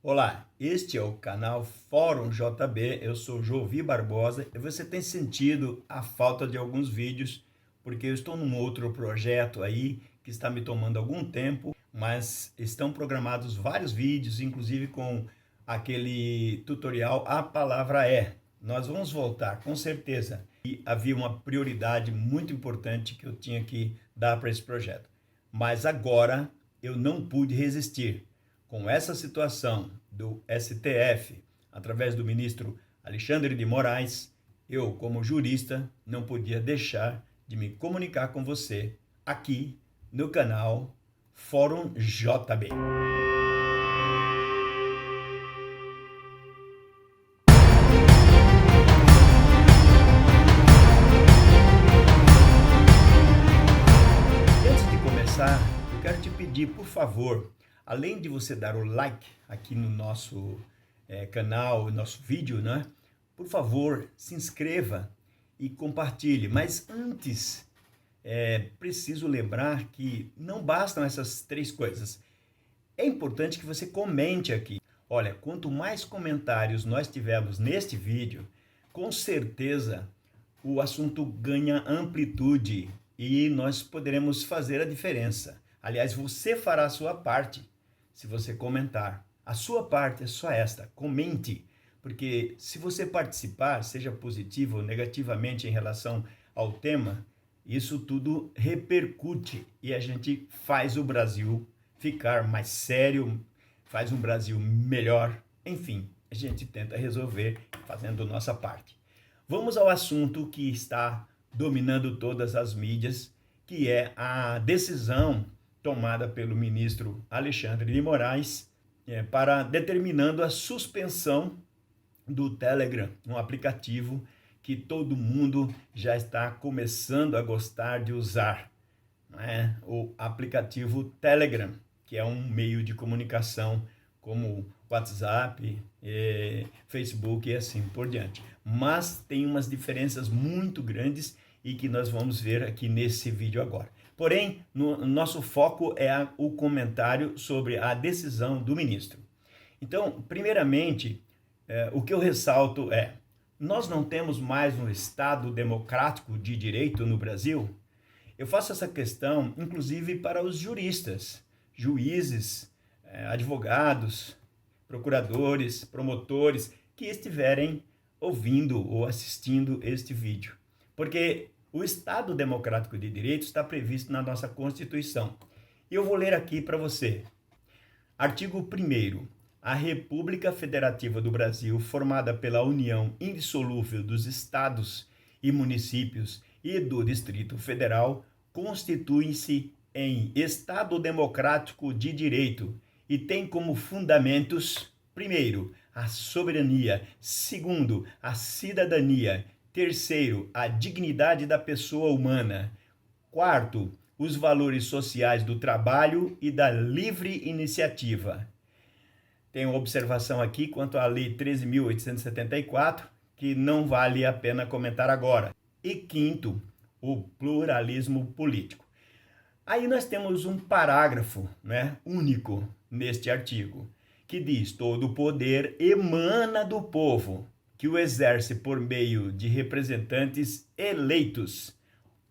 Olá, este é o canal Fórum JB, eu sou Jovi Barbosa e você tem sentido a falta de alguns vídeos porque eu estou num outro projeto aí que está me tomando algum tempo, mas estão programados vários vídeos, inclusive com aquele tutorial A Palavra É. Nós vamos voltar com certeza e havia uma prioridade muito importante que eu tinha que dar para esse projeto, mas agora eu não pude resistir. Com essa situação do STF, através do ministro Alexandre de Moraes, eu, como jurista, não podia deixar de me comunicar com você aqui no canal Fórum JB. Antes de começar, eu quero te pedir, por favor, além de você dar o like aqui no nosso canal, nosso vídeo, né? Por favor, se inscreva e compartilhe. Mas antes, preciso lembrar que não bastam essas três coisas. É importante que você comente aqui. Olha, quanto mais comentários nós tivermos neste vídeo, com certeza o assunto ganha amplitude e nós poderemos fazer a diferença. Aliás, você fará a sua parte se você comentar. A sua parte é só esta, comente, porque se você participar, seja positivo ou negativamente em relação ao tema, isso tudo repercute e a gente faz o Brasil ficar mais sério, faz um Brasil melhor, enfim, a gente tenta resolver fazendo nossa parte. Vamos ao assunto que está dominando todas as mídias, que é a decisão tomada pelo ministro Alexandre de Moraes para determinando a suspensão do Telegram, um aplicativo que todo mundo já está começando a gostar de usar, né? O aplicativo Telegram, que é um meio de comunicação como WhatsApp, Facebook e assim por diante. Mas tem umas diferenças muito grandes e que nós vamos ver aqui nesse vídeo agora. Porém, nosso foco é o comentário sobre a decisão do ministro. Então, primeiramente, o que eu ressalto é: nós não temos mais um Estado democrático de direito no Brasil? Eu faço essa questão, inclusive, para os juristas, juízes, advogados, procuradores, promotores que estiverem ouvindo ou assistindo este vídeo. Porque o Estado Democrático de Direito está previsto na nossa Constituição. E eu vou ler aqui para você. Artigo 1º. A República Federativa do Brasil, formada pela união indissolúvel dos estados e municípios e do Distrito Federal, constitui-se em Estado Democrático de Direito e tem como fundamentos, primeiro, a soberania, segundo, a cidadania, terceiro, a dignidade da pessoa humana. Quarto, os valores sociais do trabalho e da livre iniciativa. Tem uma observação aqui quanto à Lei 13.874, que não vale a pena comentar agora. E quinto, o pluralismo político. Aí nós temos um parágrafo, né, único neste artigo, que diz: todo o poder emana do povo, que o exerce por meio de representantes eleitos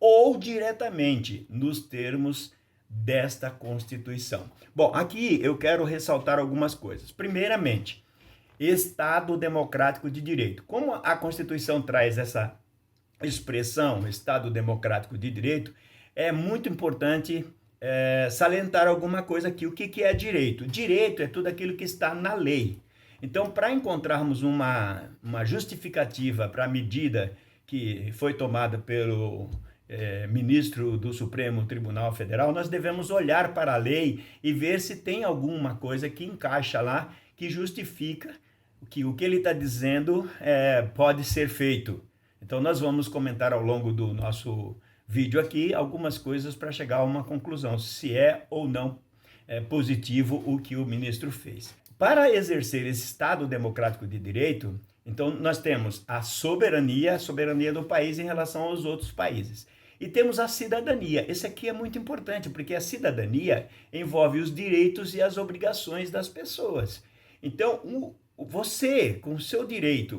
ou diretamente nos termos desta Constituição. Bom, aqui eu quero ressaltar algumas coisas. Primeiramente, Estado Democrático de Direito. Como a Constituição traz essa expressão, Estado Democrático de Direito, é muito importante salientar alguma coisa aqui. O que é direito? Direito é tudo aquilo que está na lei. Então, para encontrarmos uma justificativa para a medida que foi tomada pelo ministro do Supremo Tribunal Federal, nós devemos olhar para a lei e ver se tem alguma coisa que encaixa lá, que justifica que o que ele está dizendo pode ser feito. Então, nós vamos comentar ao longo do nosso vídeo aqui algumas coisas para chegar a uma conclusão, se é ou não positivo o que o ministro fez. Para exercer esse Estado Democrático de Direito, então nós temos a soberania do país em relação aos outros países. E temos a cidadania. Esse aqui é muito importante, porque a cidadania envolve os direitos e as obrigações das pessoas. Então, você, com o seu direito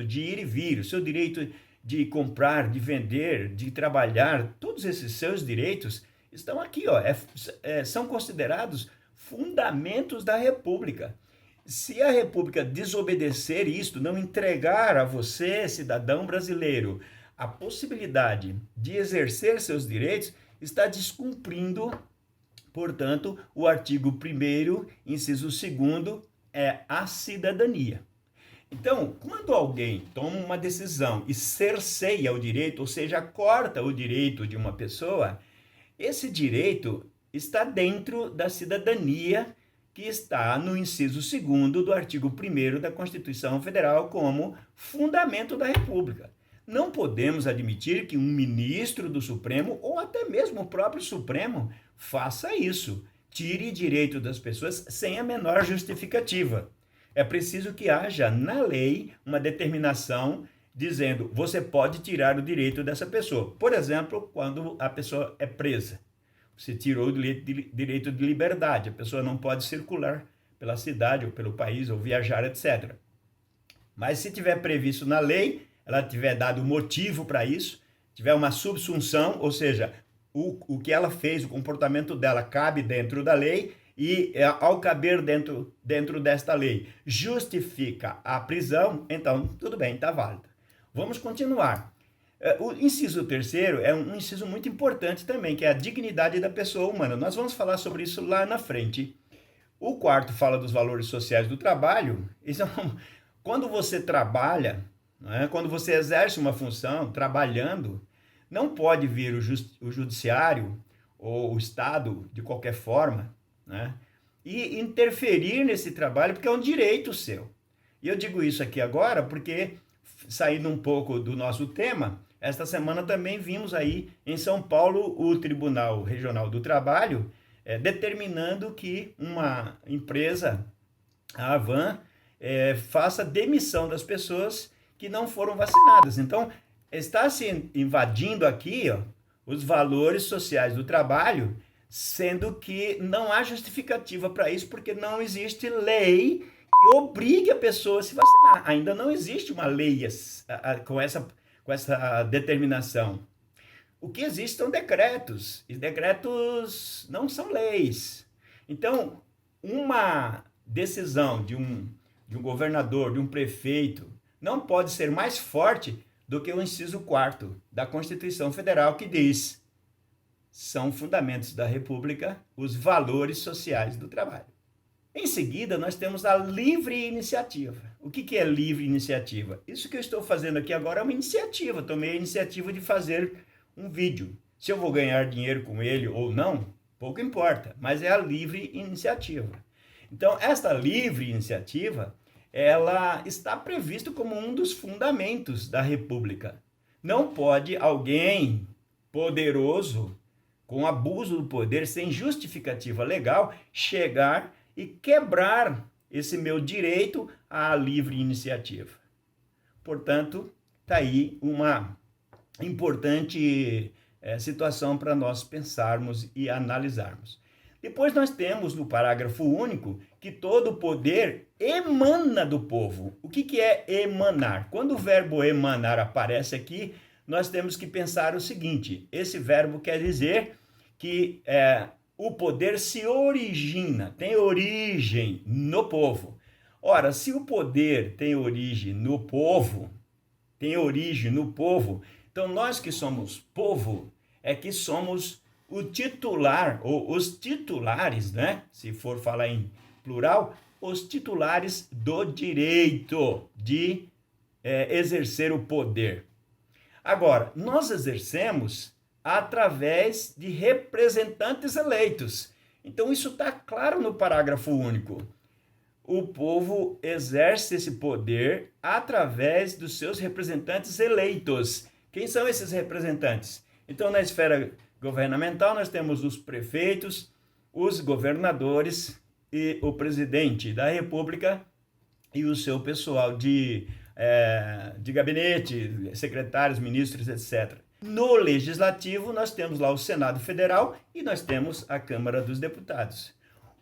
de ir e vir, o seu direito de comprar, de vender, de trabalhar, todos esses seus direitos estão aqui, ó, são considerados fundamentos da República. Se a República desobedecer isto, não entregar a você, cidadão brasileiro, a possibilidade de exercer seus direitos, está descumprindo, portanto, o artigo 1º, inciso 2º, é a cidadania. Então, quando alguém toma uma decisão e cerceia o direito, ou seja, corta o direito de uma pessoa, esse direito está dentro da cidadania que está no inciso 2º do artigo 1º da Constituição Federal como fundamento da República. Não podemos admitir que um ministro do Supremo, ou até mesmo o próprio Supremo, faça isso, tire direito das pessoas sem a menor justificativa. É preciso que haja na lei uma determinação dizendo você pode tirar o direito dessa pessoa. Por exemplo, quando a pessoa é presa. Você tirou o direito de liberdade, a pessoa não pode circular pela cidade ou pelo país ou viajar, etc. Mas se tiver previsto na lei, ela tiver dado motivo para isso, tiver uma subsunção, ou seja, o que ela fez, o comportamento dela cabe dentro da lei e ao caber dentro desta lei justifica a prisão, então tudo bem, está válido. Vamos continuar. O inciso 3º é um inciso muito importante também, que é a dignidade da pessoa humana. Nós vamos falar sobre isso lá na frente. O 4º fala dos valores sociais do trabalho. Quando você trabalha, né, quando você exerce uma função trabalhando, não pode vir o judiciário ou o Estado, de qualquer forma, né, e interferir nesse trabalho, porque é um direito seu. E eu digo isso aqui agora porque, saindo um pouco do nosso tema, esta semana também vimos aí em São Paulo o Tribunal Regional do Trabalho determinando que uma empresa, a Havan, faça demissão das pessoas que não foram vacinadas. Então, está se invadindo aqui, ó, os valores sociais do trabalho, sendo que não há justificativa para isso, porque não existe lei que obrigue a pessoa a se vacinar. Ainda não existe uma lei com essa determinação. O que existe são decretos, e decretos não são leis. Então, uma decisão de um governador, de um prefeito, não pode ser mais forte do que o inciso 4º da Constituição Federal, que diz: são fundamentos da República os valores sociais do trabalho. Em seguida, nós temos a livre iniciativa. O que é livre iniciativa? Isso que eu estou fazendo aqui agora é uma iniciativa. Tomei a iniciativa de fazer um vídeo. Se eu vou ganhar dinheiro com ele ou não, pouco importa, mas é a livre iniciativa. Então, esta livre iniciativa, ela está prevista como um dos fundamentos da República. Não pode alguém poderoso, com abuso do poder, sem justificativa legal, chegar e quebrar esse meu direito à livre iniciativa. Portanto, está aí uma importante situação para nós pensarmos e analisarmos. Depois nós temos no parágrafo único que todo poder emana do povo. O que é emanar? Quando o verbo emanar aparece aqui, nós temos que pensar o seguinte: esse verbo quer dizer que o poder se origina, tem origem no povo. Ora, se o poder tem origem no povo, então nós que somos povo, é que somos o titular, ou os titulares, né? Se for falar em plural, os titulares do direito de exercer o poder. Agora, nós exercemos através de representantes eleitos. Então, isso está claro no parágrafo único. O povo exerce esse poder através dos seus representantes eleitos. Quem são esses representantes? Então, na esfera governamental, nós temos os prefeitos, os governadores e o presidente da República e o seu pessoal de gabinete, secretários, ministros, etc. No Legislativo, nós temos lá o Senado Federal e nós temos a Câmara dos Deputados.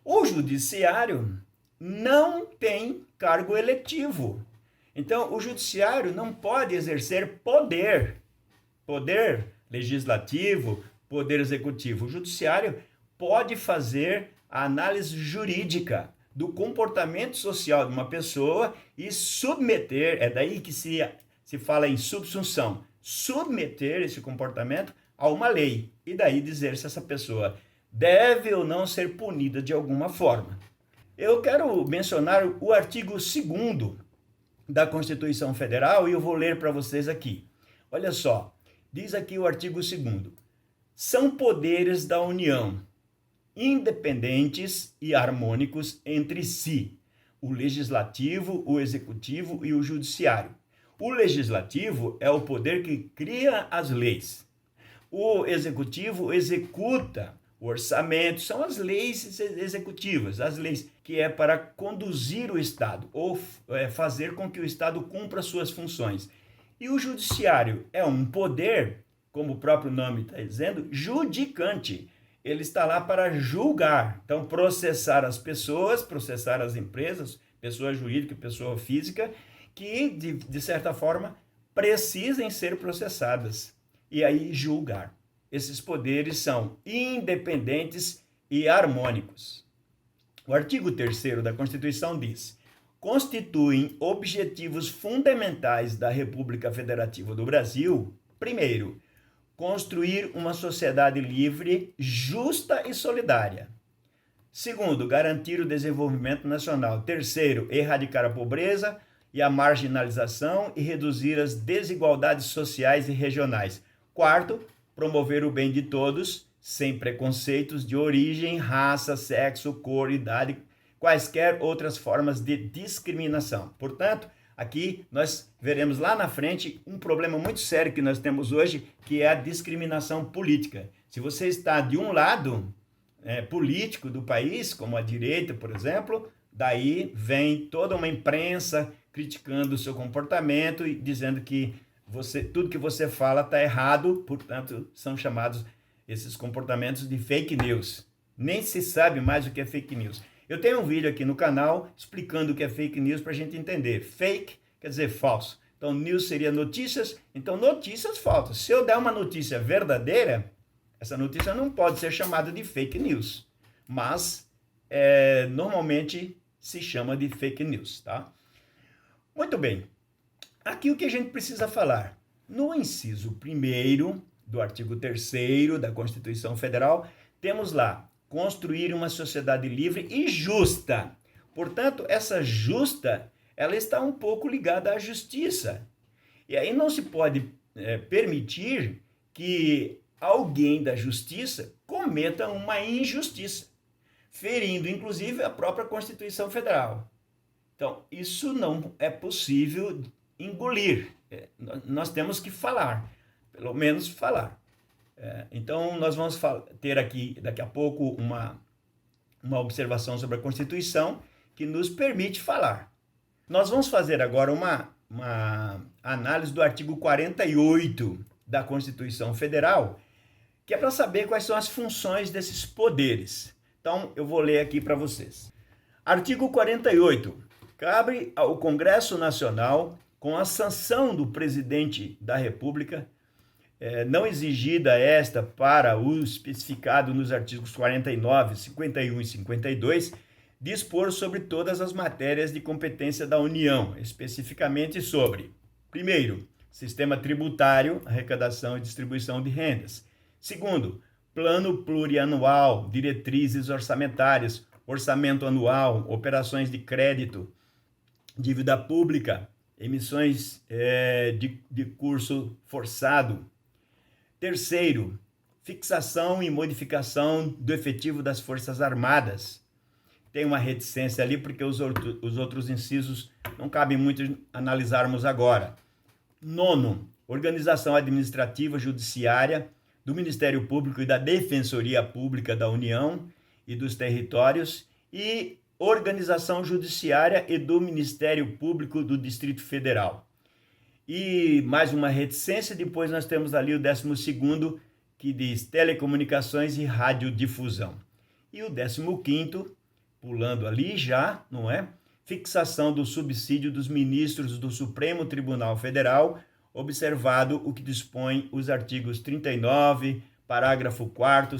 O Judiciário não tem cargo eletivo. Então, o judiciário não pode exercer poder legislativo, poder executivo. O judiciário pode fazer a análise jurídica do comportamento social de uma pessoa e submeter, é daí que se fala em subsunção, submeter esse comportamento a uma lei e daí dizer se essa pessoa deve ou não ser punida de alguma forma. Eu quero mencionar o artigo 2º da Constituição Federal e eu vou ler para vocês aqui. Olha só, diz aqui o artigo 2º: são poderes da União, independentes e harmônicos entre si, o legislativo, o executivo e o judiciário. O legislativo é o poder que cria as leis. O executivo executa o orçamento, são as leis executivas, as leis que é para conduzir o Estado ou fazer com que o Estado cumpra suas funções. E o judiciário é um poder, como o próprio nome está dizendo, judicante. Ele está lá para julgar, então processar as pessoas, processar as empresas, pessoa jurídica e pessoa física, que de certa forma precisem ser processadas e aí julgar. Esses poderes são independentes e harmônicos. O artigo 3º da Constituição diz: constituem objetivos fundamentais da República Federativa do Brasil, primeiro, construir uma sociedade livre, justa e solidária. Segundo, garantir o desenvolvimento nacional. Terceiro, erradicar a pobreza e a marginalização e reduzir as desigualdades sociais e regionais. Quarto, promover o bem de todos, sem preconceitos de origem, raça, sexo, cor, idade, quaisquer outras formas de discriminação. Portanto, aqui nós veremos lá na frente um problema muito sério que nós temos hoje, que é a discriminação política. Se você está de um lado político do país, como a direita, por exemplo, daí vem toda uma imprensa criticando o seu comportamento e dizendo que tudo que você fala está errado, portanto, são chamados esses comportamentos de fake news. Nem se sabe mais o que é fake news. Eu tenho um vídeo aqui no canal explicando o que é fake news para a gente entender. Fake quer dizer falso. Então, news seria notícias, então notícias falsas. Se eu der uma notícia verdadeira, essa notícia não pode ser chamada de fake news, mas normalmente se chama de fake news, tá? Muito bem. Aqui o que a gente precisa falar? No inciso 1º do artigo 3º da Constituição Federal, temos lá, construir uma sociedade livre e justa. Portanto, essa justa, ela está um pouco ligada à justiça. E aí não se pode permitir que alguém da justiça cometa uma injustiça, ferindo inclusive a própria Constituição Federal. Então, isso não é possível engolir. Nós temos que falar, pelo menos falar. Então, nós vamos ter aqui, daqui a pouco, uma observação sobre a Constituição que nos permite falar. Nós vamos fazer agora uma análise do artigo 48 da Constituição Federal, que é para saber quais são as funções desses poderes. Então, eu vou ler aqui para vocês. Artigo 48. Cabe ao Congresso Nacional, com a sanção do presidente da República, não exigida esta para o especificado nos artigos 49, 51 e 52, dispor sobre todas as matérias de competência da União, especificamente sobre, primeiro, sistema tributário, arrecadação e distribuição de rendas. Segundo, plano plurianual, diretrizes orçamentárias, orçamento anual, operações de crédito, dívida pública, emissões de curso forçado. Terceiro, fixação e modificação do efetivo das Forças Armadas. Tem uma reticência ali porque os outros incisos não cabem muito analisarmos agora. Nono, organização administrativa judiciária do Ministério Público e da Defensoria Pública da União e dos Territórios e organização judiciária e do Ministério Público do Distrito Federal. E mais uma reticência, depois nós temos ali o 12º, que diz telecomunicações e radiodifusão. E o 15º, pulando ali já, não é? Fixação do subsídio dos ministros do Supremo Tribunal Federal, observado o que dispõe os artigos 39, parágrafo 4º,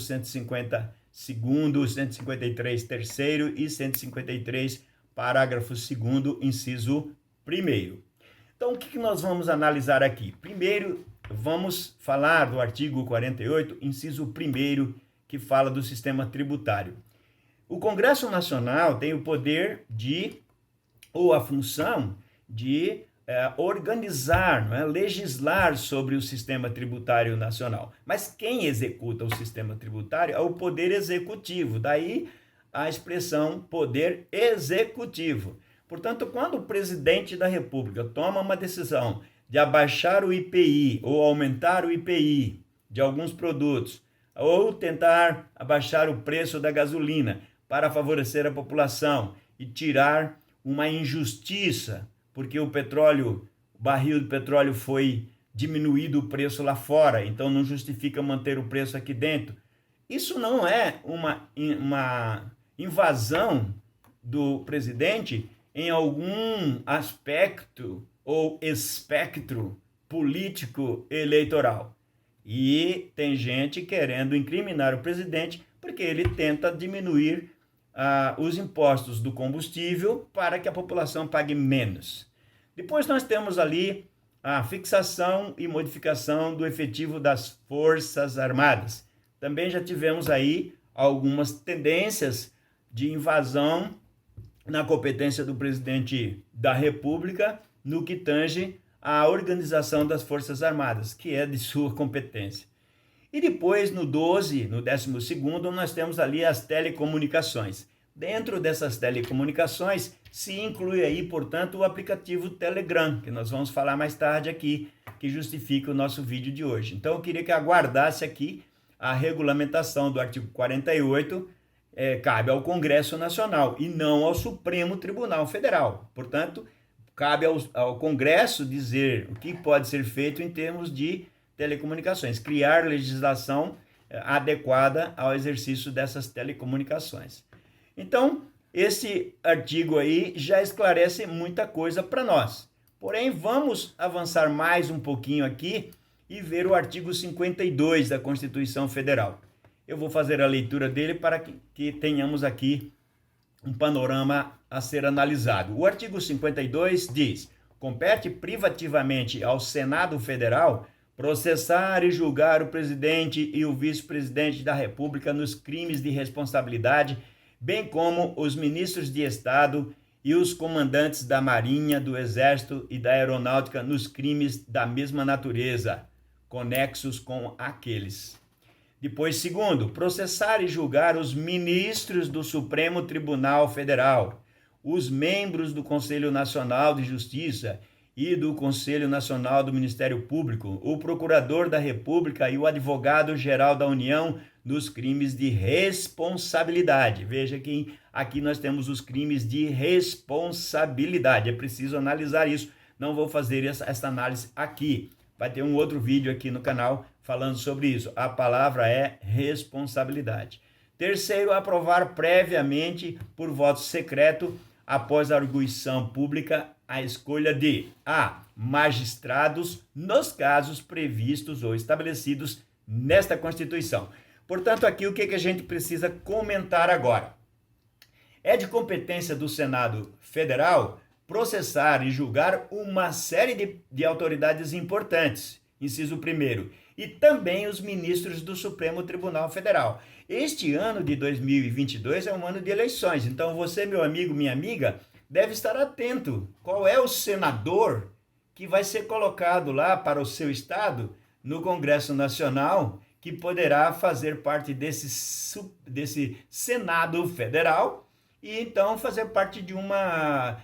152º, 153, terceiro e 153, parágrafo 2º, inciso 1º. Então, o que nós vamos analisar aqui? Primeiro, vamos falar do artigo 48, inciso 1º, que fala do sistema tributário. O Congresso Nacional tem o poder de, ou a função de organizar, não é? Legislar sobre o sistema tributário nacional. Mas quem executa o sistema tributário é o Poder Executivo, daí a expressão Poder Executivo. Portanto, quando o presidente da República toma uma decisão de abaixar o IPI ou aumentar o IPI de alguns produtos, ou tentar abaixar o preço da gasolina para favorecer a população e tirar uma injustiça, porque o barril de petróleo foi diminuído o preço lá fora, então não justifica manter o preço aqui dentro. Isso não é uma invasão do presidente em algum aspecto ou espectro político eleitoral. E tem gente querendo incriminar o presidente porque ele tenta diminuir os impostos do combustível para que a população pague menos. Depois nós temos ali a fixação e modificação do efetivo das Forças Armadas. Também já tivemos aí algumas tendências de invasão na competência do presidente da República no que tange à organização das Forças Armadas, que é de sua competência. E depois, no 12º, nós temos ali as telecomunicações. Dentro dessas telecomunicações, se inclui aí, portanto, o aplicativo Telegram, que nós vamos falar mais tarde aqui, que justifica o nosso vídeo de hoje. Então, eu queria que aguardasse aqui a regulamentação do artigo 48, cabe ao Congresso Nacional e não ao Supremo Tribunal Federal. Portanto, cabe ao Congresso dizer o que pode ser feito em termos de telecomunicações, criar legislação adequada ao exercício dessas telecomunicações. Então, esse artigo aí já esclarece muita coisa para nós. Porém, vamos avançar mais um pouquinho aqui e ver o artigo 52 da Constituição Federal. Eu vou fazer a leitura dele para que tenhamos aqui um panorama a ser analisado. O artigo 52 diz: compete privativamente ao Senado Federal processar e julgar o presidente e o vice-presidente da República nos crimes de responsabilidade, bem como os ministros de Estado e os comandantes da Marinha, do Exército e da Aeronáutica nos crimes da mesma natureza, conexos com aqueles. Depois, segundo, processar e julgar os ministros do Supremo Tribunal Federal, os membros do Conselho Nacional de Justiça e do Conselho Nacional do Ministério Público, o Procurador da República e o Advogado-Geral da União nos crimes de responsabilidade. Veja que aqui nós temos os crimes de responsabilidade. É preciso analisar isso. Não vou fazer essa análise aqui. Vai ter um outro vídeo aqui no canal falando sobre isso. A palavra é responsabilidade. Terceiro, aprovar previamente por voto secreto, após a arguição pública, a escolha de a. magistrados nos casos previstos ou estabelecidos nesta Constituição. Portanto, aqui o que a gente precisa comentar agora? É de competência do Senado Federal processar e julgar uma série de autoridades importantes, inciso 1º, e também os ministros do Supremo Tribunal Federal. Este ano de 2022 é um ano de eleições, então você, meu amigo, minha amiga, deve estar atento. Qual é o senador que vai ser colocado lá para o seu estado no Congresso Nacional, que poderá fazer parte desse Senado Federal e então fazer parte de uma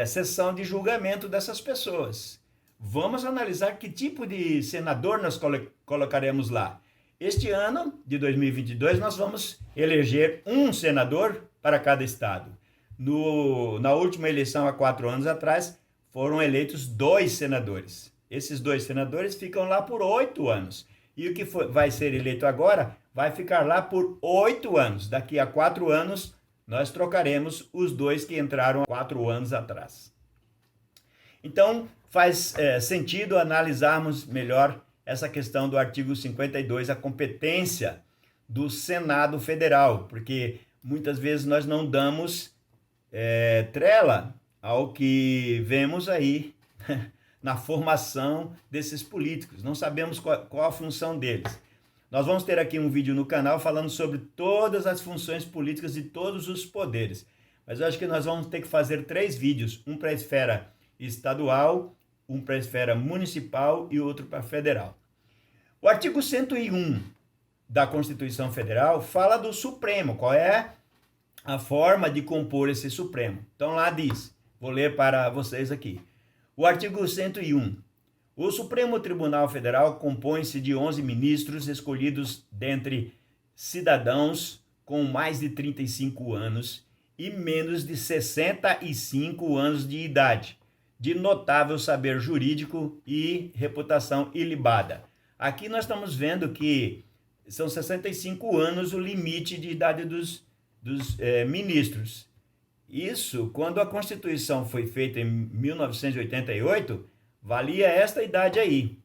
sessão de julgamento dessas pessoas. Vamos analisar que tipo de senador nós colocaremos lá. Este ano de 2022 nós vamos eleger um senador para cada estado. Na última eleição, há 4 anos atrás, foram eleitos 2 senadores. Esses 2 senadores ficam lá por 8 anos. E o que vai ser eleito agora vai ficar lá por 8 anos. Daqui a 4 anos, nós trocaremos os dois que entraram 4 anos atrás. Então, faz sentido analisarmos melhor essa questão do artigo 52, a competência do Senado Federal, porque muitas vezes nós não damos trela ao que vemos aí na formação desses políticos. Não sabemos qual a função deles. Nós vamos ter aqui um vídeo no canal falando sobre todas as funções políticas de todos os poderes. Mas eu acho que nós vamos ter que fazer 3 vídeos, um para a esfera estadual, um para a esfera municipal e outro para a federal. O artigo 101 da Constituição Federal fala do Supremo, qual é a forma de compor esse Supremo. Então lá diz, vou ler para vocês aqui. O artigo 101. O Supremo Tribunal Federal compõe-se de 11 ministros escolhidos dentre cidadãos com mais de 35 anos e menos de 65 anos de idade, de notável saber jurídico e reputação ilibada. Aqui nós estamos vendo que são 65 anos o limite de idade dos ministros. Isso, quando a Constituição foi feita em 1988, valia esta idade aí.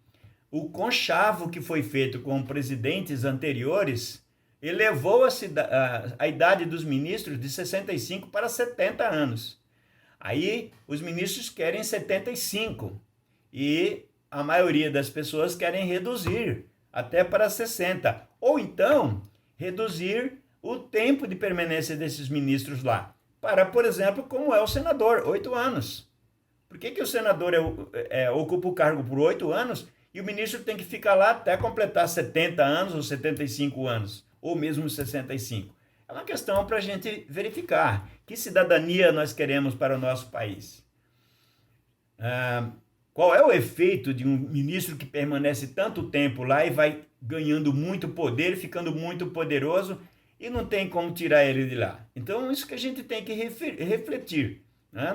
O conchavo que foi feito com presidentes anteriores elevou a idade dos ministros de 65 para 70 anos. Aí os ministros querem 75 e a maioria das pessoas querem reduzir até para 60. Ou então, reduzir o tempo de permanência desses ministros lá. Para, por exemplo, como é o senador, 8 anos. Por que o senador ocupa o cargo por 8 anos e o ministro tem que ficar lá até completar 70 anos ou 75 anos, ou mesmo 65? É uma questão para a gente verificar que cidadania nós queremos para o nosso país. Qual é o efeito de um ministro que permanece tanto tempo lá e vai ganhando muito poder, ficando muito poderoso e não tem como tirar ele de lá? Então, isso que a gente tem que refletir.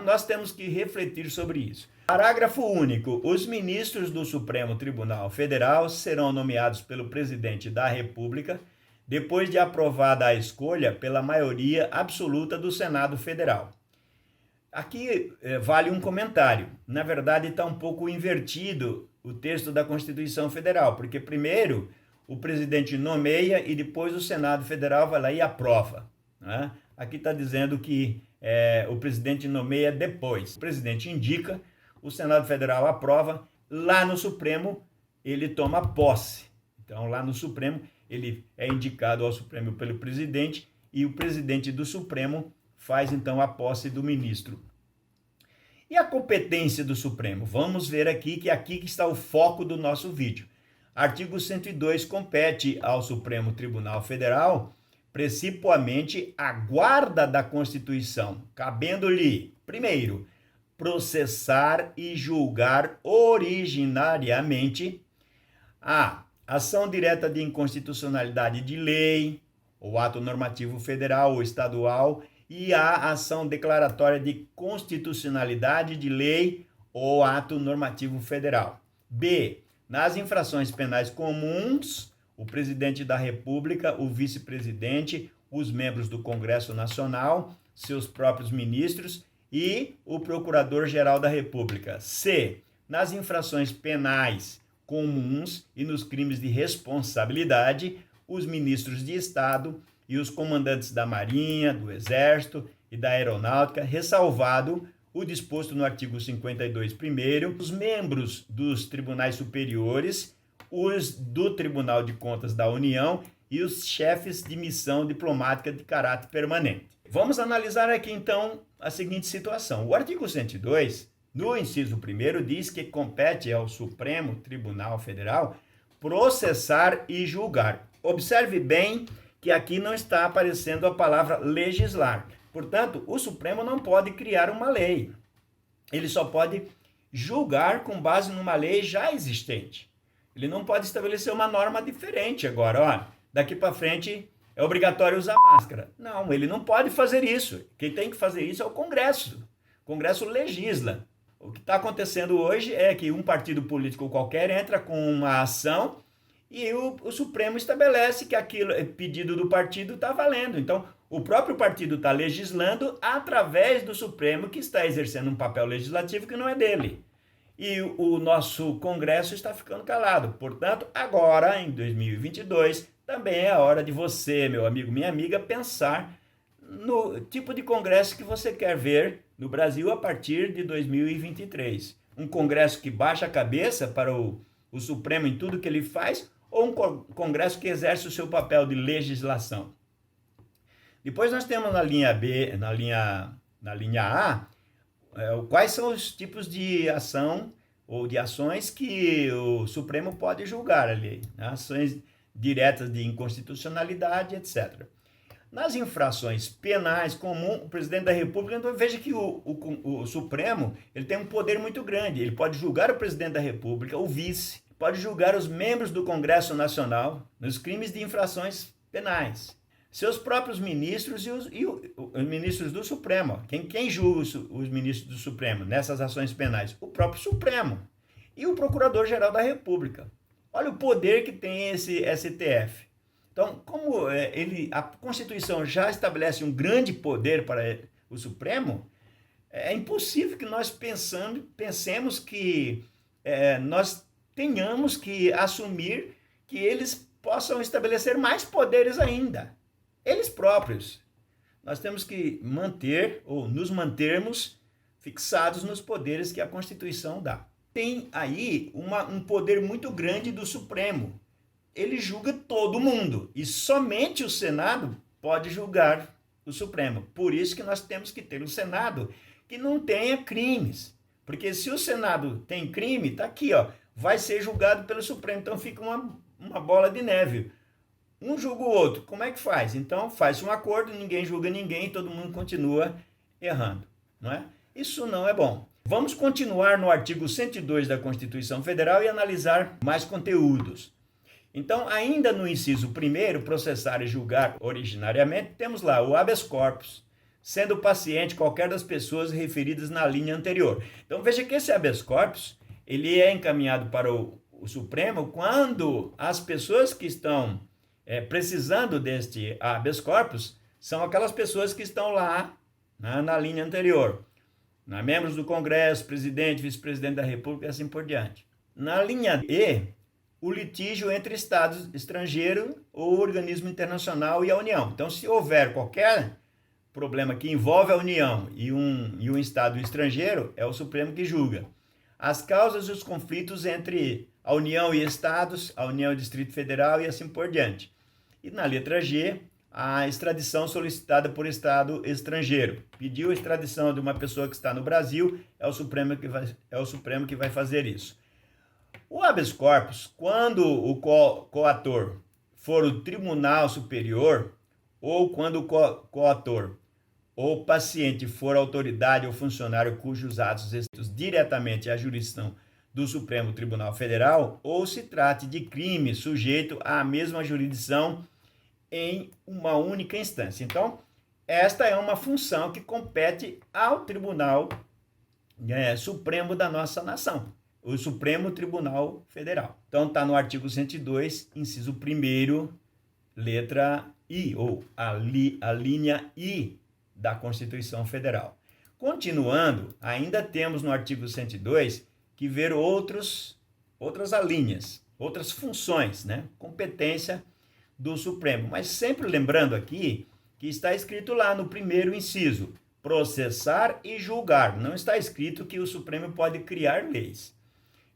Nós temos que refletir sobre isso. Parágrafo único. Os ministros do Supremo Tribunal Federal serão nomeados pelo presidente da República depois de aprovada a escolha pela maioria absoluta do Senado Federal. Aqui vale um comentário. Na verdade, está um pouco invertido o texto da Constituição Federal, porque primeiro o presidente nomeia e depois o Senado Federal vai lá e aprova. Aqui está dizendo que o presidente nomeia depois. O presidente indica, o Senado Federal aprova, lá no Supremo ele toma posse. Então, lá no Supremo, ele é indicado ao Supremo pelo presidente e o presidente do Supremo faz, então, a posse do ministro. E a competência do Supremo? Vamos ver aqui que está o foco do nosso vídeo. Artigo 102 compete ao Supremo Tribunal Federal principalmente a guarda da Constituição, cabendo-lhe, primeiro, processar e julgar originariamente a ação direta de inconstitucionalidade de lei, ou ato normativo federal ou estadual, e a ação declaratória de constitucionalidade de lei ou ato normativo federal. B. Nas infrações penais comuns, o presidente da República, o vice-presidente, os membros do Congresso Nacional, seus próprios ministros e o Procurador-Geral da República. C. Nas infrações penais comuns e nos crimes de responsabilidade, os ministros de Estado e os comandantes da Marinha, do Exército e da Aeronáutica, ressalvado o disposto no artigo 52 primeiro, os membros dos tribunais superiores, os do Tribunal de Contas da União e os chefes de missão diplomática de caráter permanente. Vamos analisar aqui, então, a seguinte situação. O artigo 102, no inciso 1º, diz que compete ao Supremo Tribunal Federal processar e julgar. Observe bem que aqui não está aparecendo a palavra legislar. Portanto, o Supremo não pode criar uma lei. Ele só pode julgar com base numa lei já existente. Ele não pode estabelecer uma norma diferente agora. Daqui para frente é obrigatório usar máscara. Não, ele não pode fazer isso. Quem tem que fazer isso é o Congresso. O Congresso legisla. O que está acontecendo hoje é que um partido político qualquer entra com uma ação e o Supremo estabelece que aquilo pedido do partido está valendo. Então, O próprio partido está legislando através do Supremo, que está exercendo um papel legislativo que não é dele. E o nosso Congresso está ficando calado. Portanto, agora, em 2022, também é a hora de você, meu amigo, minha amiga, pensar no tipo de Congresso que você quer ver no Brasil a partir de 2023. Um Congresso que baixa a cabeça para o Supremo em tudo que ele faz, ou um Congresso que exerce o seu papel de legislação. Depois nós temos na linha B, na linha A, quais são os tipos de ação ou de ações que o Supremo pode julgar ali, né? Ações diretas de inconstitucionalidade, etc. Nas infrações penais comuns, o presidente da República, então veja que o Supremo ele tem um poder muito grande. Ele pode julgar o presidente da República, o vice, pode julgar os membros do Congresso Nacional nos crimes de infrações penais. Seus próprios ministros e os ministros do Supremo. Quem julga os ministros do Supremo nessas ações penais? O próprio Supremo. E o Procurador-Geral da República. Olha o poder que tem esse STF. Então, como a Constituição já estabelece um grande poder para o Supremo, é impossível que nós pensemos que nós tenhamos que assumir que eles possam estabelecer mais poderes ainda. Eles próprios. Nós temos que manter ou nos mantermos fixados nos poderes que a Constituição dá. Tem aí um poder muito grande do Supremo. Ele julga todo mundo e somente o Senado pode julgar o Supremo. Por isso que nós temos que ter um Senado que não tenha crimes. Porque se o Senado tem crime, está aqui, ó, vai ser julgado pelo Supremo. Então fica uma bola de neve. Um julga o outro. Como é que faz? Então faz um acordo, ninguém julga ninguém, todo mundo continua errando, não é? Isso não é bom. Vamos continuar no artigo 102 da Constituição Federal e analisar mais conteúdos. Então, ainda no inciso 1º, processar e julgar originariamente, temos lá o habeas corpus, sendo paciente qualquer das pessoas referidas na linha anterior. Então, veja que esse habeas corpus, ele é encaminhado para o Supremo quando as pessoas que estão precisando deste habeas corpus são aquelas pessoas que estão lá, né, na linha anterior. Membros do Congresso, presidente, vice-presidente da República e assim por diante. Na linha E, o litígio entre Estados estrangeiro ou organismo internacional e a União. Então, se houver qualquer problema que envolve a União e um Estado estrangeiro, é o Supremo que julga. As causas e os conflitos entre a União e Estados, a União e Distrito Federal e assim por diante. E na letra G, a extradição solicitada por Estado estrangeiro. Pediu a extradição de uma pessoa que está no Brasil, é o Supremo que vai fazer isso. O habeas corpus, quando o coator for o Tribunal Superior, ou quando o coator ou paciente for autoridade ou funcionário cujos atos estão diretamente à jurisdição do Supremo Tribunal Federal, ou se trate de crime sujeito à mesma jurisdição em uma única instância. Então, esta é uma função que compete ao Tribunal Supremo da nossa nação, o Supremo Tribunal Federal. Então, está no artigo 102, inciso 1º, letra I, ou a linha I da Constituição Federal. Continuando, ainda temos no artigo 102 que ver outras alíneas, outras funções, né? Competência do Supremo. Mas sempre lembrando aqui que está escrito lá no 1º inciso, processar e julgar. Não está escrito que o Supremo pode criar leis.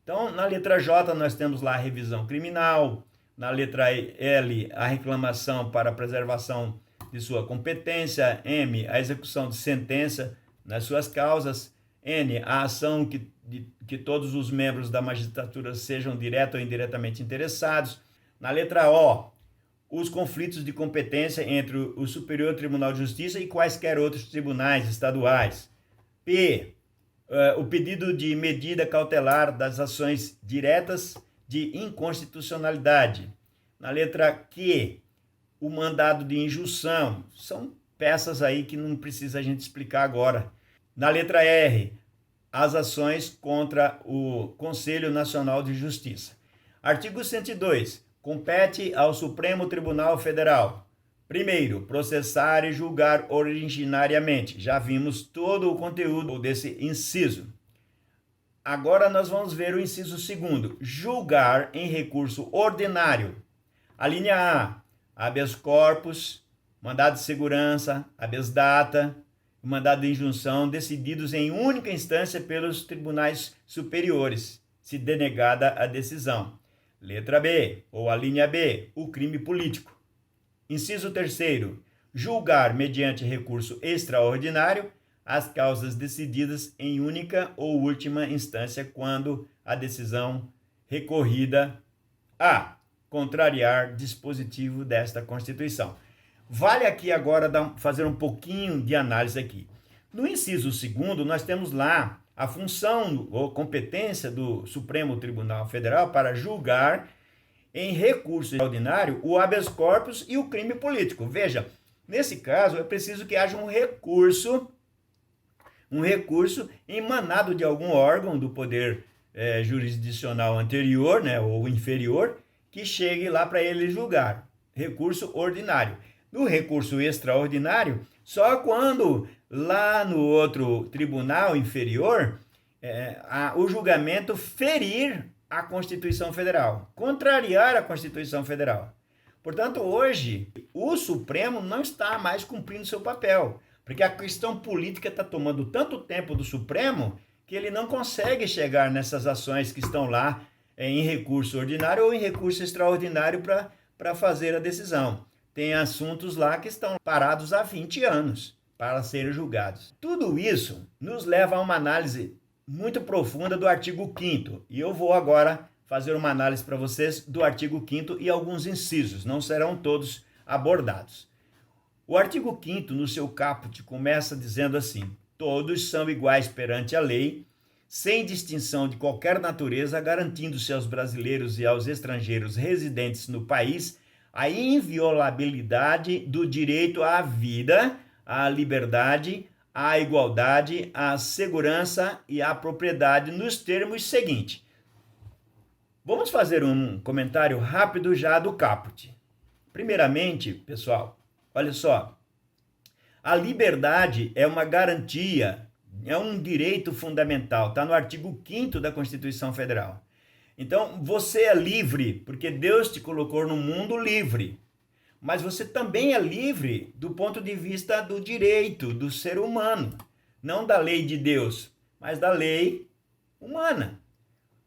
Então, na letra J, nós temos lá a revisão criminal, na letra L, a reclamação para preservação de sua competência, M, a execução de sentença nas suas causas, N, a ação que todos os membros da magistratura sejam direto ou indiretamente interessados. Na letra O, os conflitos de competência entre o Superior Tribunal de Justiça e quaisquer outros tribunais estaduais. P, o pedido de medida cautelar das ações diretas de inconstitucionalidade. Na letra Q, o mandado de injunção. São peças aí que não precisa a gente explicar agora. Na letra R, as ações contra o Conselho Nacional de Justiça. Artigo 102. Compete ao Supremo Tribunal Federal Primeiro, processar e julgar originariamente. Já vimos todo o conteúdo desse inciso. Agora nós vamos ver o inciso segundo, julgar em recurso ordinário. A linha A, habeas corpus, mandado de segurança, habeas data, mandado de injunção, decididos em única instância pelos tribunais superiores, se denegada a decisão. Letra B, ou a linha B, o crime político. Inciso terceiro, julgar mediante recurso extraordinário as causas decididas em única ou última instância quando a decisão recorrida a contrariar dispositivo desta Constituição. Vale aqui agora fazer um pouquinho de análise aqui. No inciso segundo, nós temos lá a função ou competência do Supremo Tribunal Federal para julgar em recurso extraordinário o habeas corpus e o crime político. Veja, nesse caso é preciso que haja um recurso emanado de algum órgão do poder jurisdicional anterior, né, ou inferior, que chegue lá para ele julgar. Recurso ordinário. No recurso extraordinário, só quando lá no outro tribunal inferior o julgamento ferir a Constituição Federal, contrariar a Constituição Federal. Portanto, hoje, o Supremo não está mais cumprindo seu papel, porque a questão política está tomando tanto tempo do Supremo que ele não consegue chegar nessas ações que estão lá em recurso ordinário ou em recurso extraordinário para fazer a decisão. Tem assuntos lá que estão parados há 20 anos para serem julgados. Tudo isso nos leva a uma análise muito profunda do artigo 5º, e eu vou agora fazer uma análise para vocês do artigo 5º e alguns incisos, não serão todos abordados. O artigo 5º, no seu caput, começa dizendo assim: todos são iguais perante a lei, sem distinção de qualquer natureza, garantindo-se aos brasileiros e aos estrangeiros residentes no país a inviolabilidade do direito à vida, à liberdade, à igualdade, à segurança e à propriedade nos termos seguintes. Vamos fazer um comentário rápido já do caput. Primeiramente, pessoal, olha só, a liberdade é uma garantia, é um direito fundamental, está no artigo 5º da Constituição Federal. Então, você é livre, porque Deus te colocou no mundo livre. Mas você também é livre do ponto de vista do direito do ser humano. Não da lei de Deus, mas da lei humana.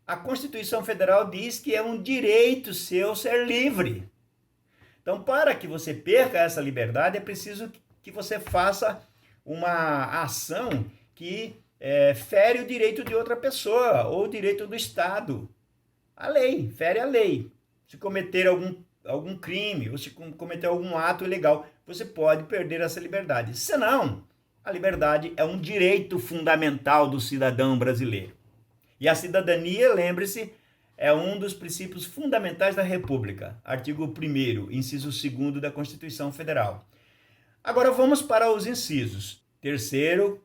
A Constituição Federal diz que é um direito seu ser livre. Então, para que você perca essa liberdade, é preciso que você faça uma ação que fere o direito de outra pessoa ou o direito do Estado. A lei, fere a lei. Se cometer algum crime ou se cometer algum ato ilegal, você pode perder essa liberdade. Senão, a liberdade é um direito fundamental do cidadão brasileiro. E a cidadania, lembre-se, é um dos princípios fundamentais da República. Artigo 1º, inciso 2º da Constituição Federal. Agora vamos para os incisos 3º,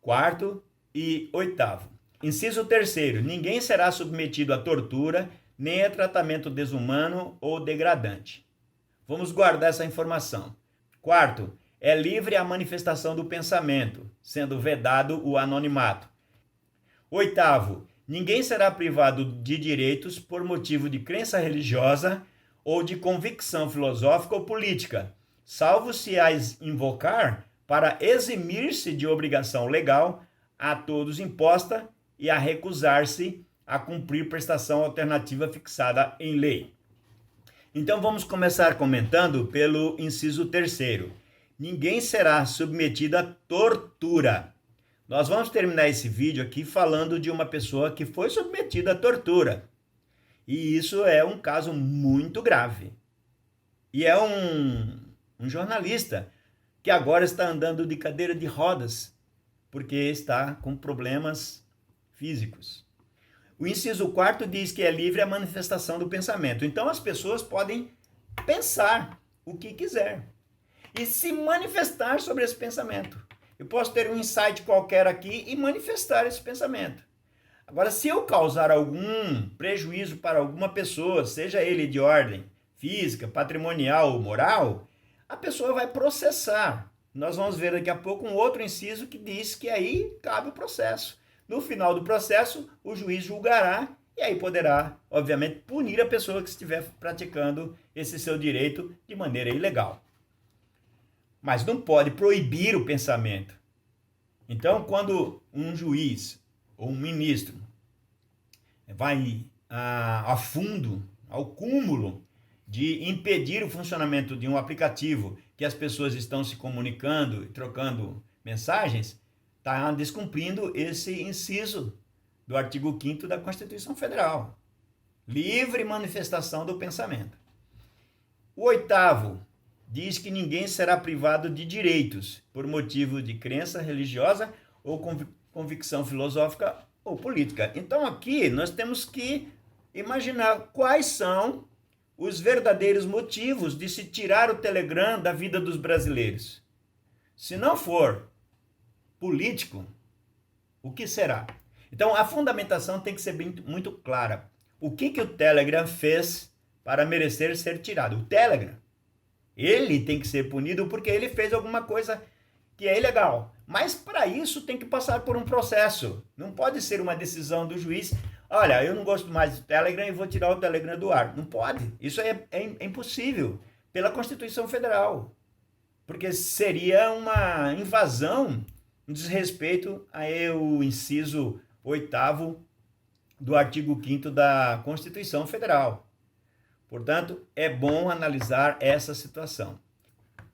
4º e 8º. Inciso 3º, ninguém será submetido a tortura, nem a tratamento desumano ou degradante. Vamos guardar essa informação. 4º, é livre a manifestação do pensamento, sendo vedado o anonimato. 8º, ninguém será privado de direitos por motivo de crença religiosa ou de convicção filosófica ou política, salvo se as invocar para eximir-se de obrigação legal a todos imposta e a recusar-se a cumprir prestação alternativa fixada em lei. Então vamos começar comentando pelo inciso 3º. Ninguém será submetido a tortura. Nós vamos terminar esse vídeo aqui falando de uma pessoa que foi submetida a tortura. E isso é um caso muito grave. E é um jornalista que agora está andando de cadeira de rodas, porque está com problemas físicos. O inciso 4º diz que é livre a manifestação do pensamento. Então as pessoas podem pensar o que quiser e se manifestar sobre esse pensamento. Eu posso ter um insight qualquer aqui e manifestar esse pensamento. Agora, se eu causar algum prejuízo para alguma pessoa, seja ele de ordem física, patrimonial ou moral, a pessoa vai processar. Nós vamos ver daqui a pouco um outro inciso que diz que aí cabe o processo. No final do processo, o juiz julgará e aí poderá, obviamente, punir a pessoa que estiver praticando esse seu direito de maneira ilegal. Mas não pode proibir o pensamento. Então, quando um juiz ou um ministro vai a fundo, ao cúmulo de impedir o funcionamento de um aplicativo que as pessoas estão se comunicando e trocando mensagens, está descumprindo esse inciso do artigo 5º da Constituição Federal. Livre manifestação do pensamento. O 8º diz que ninguém será privado de direitos por motivo de crença religiosa ou convicção filosófica ou política. Então aqui nós temos que imaginar quais são os verdadeiros motivos de se tirar o Telegram da vida dos brasileiros. Se não for político, o que será? Então a fundamentação tem que ser muito clara. O que o Telegram fez para merecer ser tirado? O Telegram, ele tem que ser punido porque ele fez alguma coisa que é ilegal. Mas para isso tem que passar por um processo. Não pode ser uma decisão do juiz. Olha, eu não gosto mais do Telegram e vou tirar o Telegram do ar. Não pode. Isso é impossível pela Constituição Federal. Porque seria uma invasão, um desrespeito ao inciso 8º do artigo 5º da Constituição Federal. Portanto, é bom analisar essa situação.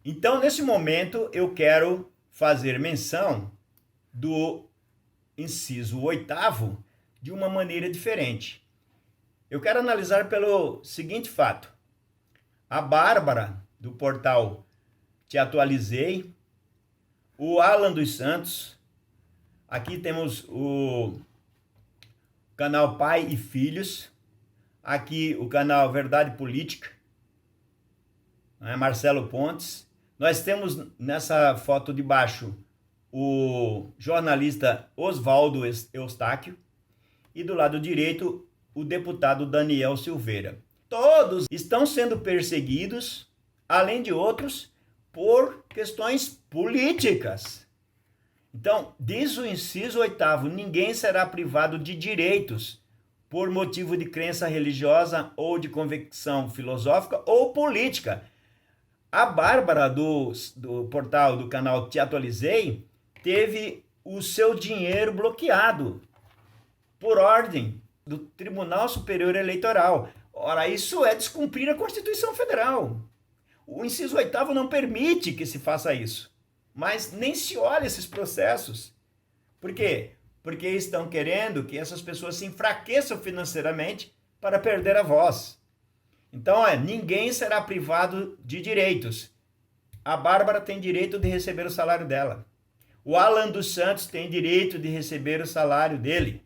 Então, nesse momento, eu quero fazer menção do inciso 8º de uma maneira diferente. Eu quero analisar pelo seguinte fato. A Bárbara, do portal Te Atualizei, o Alan dos Santos, aqui temos o canal Pai e Filhos, aqui o canal Verdade Política, né, Marcelo Pontes. Nós temos nessa foto de baixo o jornalista Oswaldo Eustáquio e do lado direito o deputado Daniel Silveira. Todos estão sendo perseguidos, além de outros, por questões políticas. Então, diz o inciso 8º, ninguém será privado de direitos por motivo de crença religiosa ou de convicção filosófica ou política. A Bárbara do portal do canal Te Atualizei teve o seu dinheiro bloqueado por ordem do Tribunal Superior Eleitoral. Ora, isso é descumprir a Constituição Federal. O inciso 8º não permite que se faça isso. Mas nem se olha esses processos. Por quê? Porque estão querendo que essas pessoas se enfraqueçam financeiramente para perder a voz. Então, ninguém será privado de direitos. A Bárbara tem direito de receber o salário dela. O Alan dos Santos tem direito de receber o salário dele.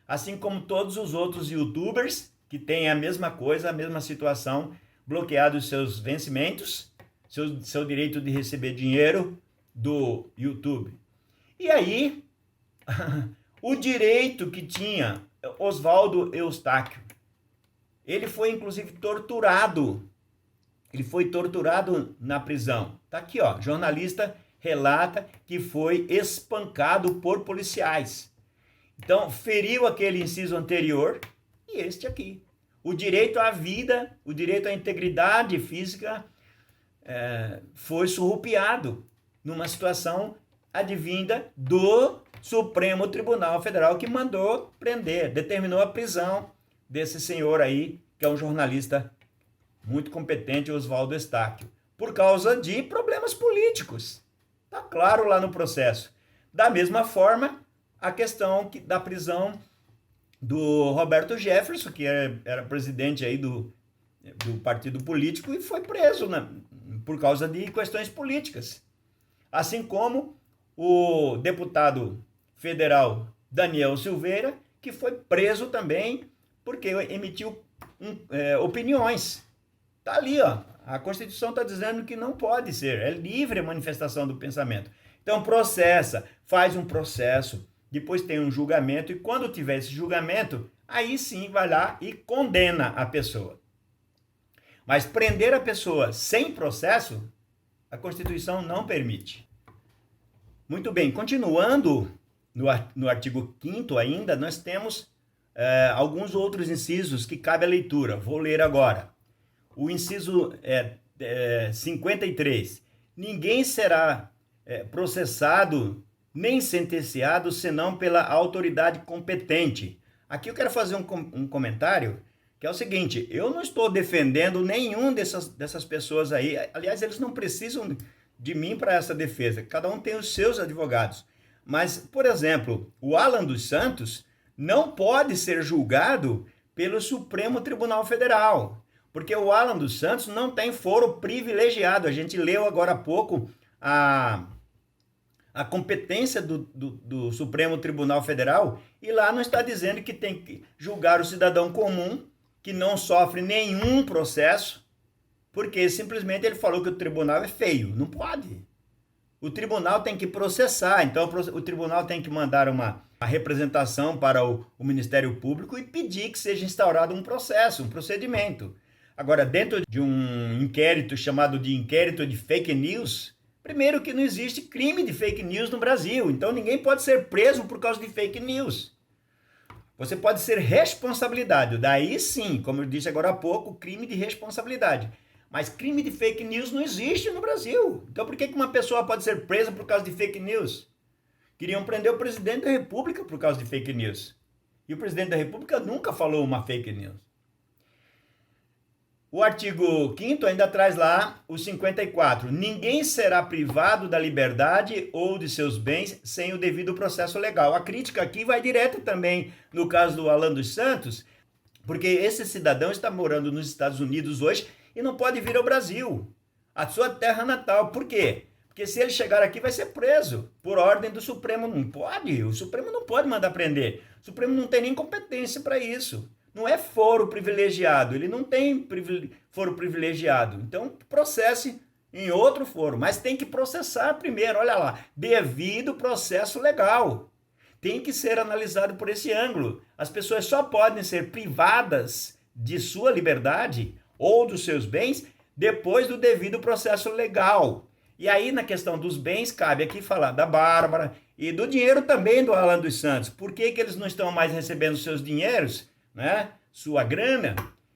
Assim como todos os outros youtubers que têm a mesma coisa, a mesma situação, bloqueados seus vencimentos, seu direito de receber dinheiro do YouTube. E aí, o direito que tinha Oswaldo Eustáquio, ele foi inclusive torturado. Ele foi torturado na prisão. Tá aqui, ó. Jornalista relata que foi espancado por policiais. Então, feriu aquele inciso anterior e este aqui. O direito à vida, o direito à integridade física foi surrupiado numa situação advinda do Supremo Tribunal Federal, que mandou prender, determinou a prisão desse senhor aí, que é um jornalista muito competente, Oswaldo Eustáquio, por causa de problemas políticos. Está claro lá no processo. Da mesma forma, a questão da prisão do Roberto Jefferson, que era presidente aí do partido político e foi preso por causa de questões políticas. Assim como o deputado federal Daniel Silveira, que foi preso também porque emitiu opiniões. Está ali, ó. A Constituição está dizendo que não pode ser, é livre a manifestação do pensamento. Então processa, faz um processo, depois tem um julgamento, e quando tiver esse julgamento, aí sim vai lá e condena a pessoa. Mas prender a pessoa sem processo A Constituição não permite. Muito bem, continuando no artigo 5º ainda, nós temos alguns outros incisos que cabe à leitura. Vou ler agora. O inciso 53. Ninguém será processado nem sentenciado senão pela autoridade competente. Aqui eu quero fazer um comentário, que é o seguinte: eu não estou defendendo nenhum dessas pessoas aí. Aliás, eles não precisam de mim para essa defesa. Cada um tem os seus advogados. Mas, por exemplo, o Alan dos Santos não pode ser julgado pelo Supremo Tribunal Federal, porque o Alan dos Santos não tem foro privilegiado. A gente leu agora há pouco a competência do Supremo Tribunal Federal, e lá não está dizendo que tem que julgar o cidadão comum, que não sofre nenhum processo, porque simplesmente ele falou que o tribunal é feio. Não pode. O tribunal tem que processar, então o tribunal tem que mandar uma representação para o Ministério Público e pedir que seja instaurado um processo, um procedimento. Agora, dentro de um inquérito chamado de inquérito de fake news, primeiro que não existe crime de fake news no Brasil, então ninguém pode ser preso por causa de fake news. Você pode ser responsabilizado, daí sim, como eu disse agora há pouco, crime de responsabilidade. Mas crime de fake news não existe no Brasil. Então por que uma pessoa pode ser presa por causa de fake news? Queriam prender o presidente da República por causa de fake news. E o presidente da República nunca falou uma fake news. O artigo 5º ainda traz lá o 54. Ninguém será privado da liberdade ou de seus bens sem o devido processo legal. A crítica aqui vai direto também no caso do Alan dos Santos, porque esse cidadão está morando nos Estados Unidos hoje e não pode vir ao Brasil, a sua terra natal. Por quê? Porque se ele chegar aqui vai ser preso por ordem do Supremo. Não pode, o Supremo não pode mandar prender. O Supremo não tem nem competência para isso. Não é foro privilegiado, ele não tem foro privilegiado. Então, processe em outro foro, mas tem que processar primeiro, olha lá, devido processo legal. Tem que ser analisado por esse ângulo. As pessoas só podem ser privadas de sua liberdade ou dos seus bens depois do devido processo legal. E aí, na questão dos bens, cabe aqui falar da Bárbara e do dinheiro também do Alan dos Santos. Por que eles não estão mais recebendo seus dinheiros, né? Sua grana,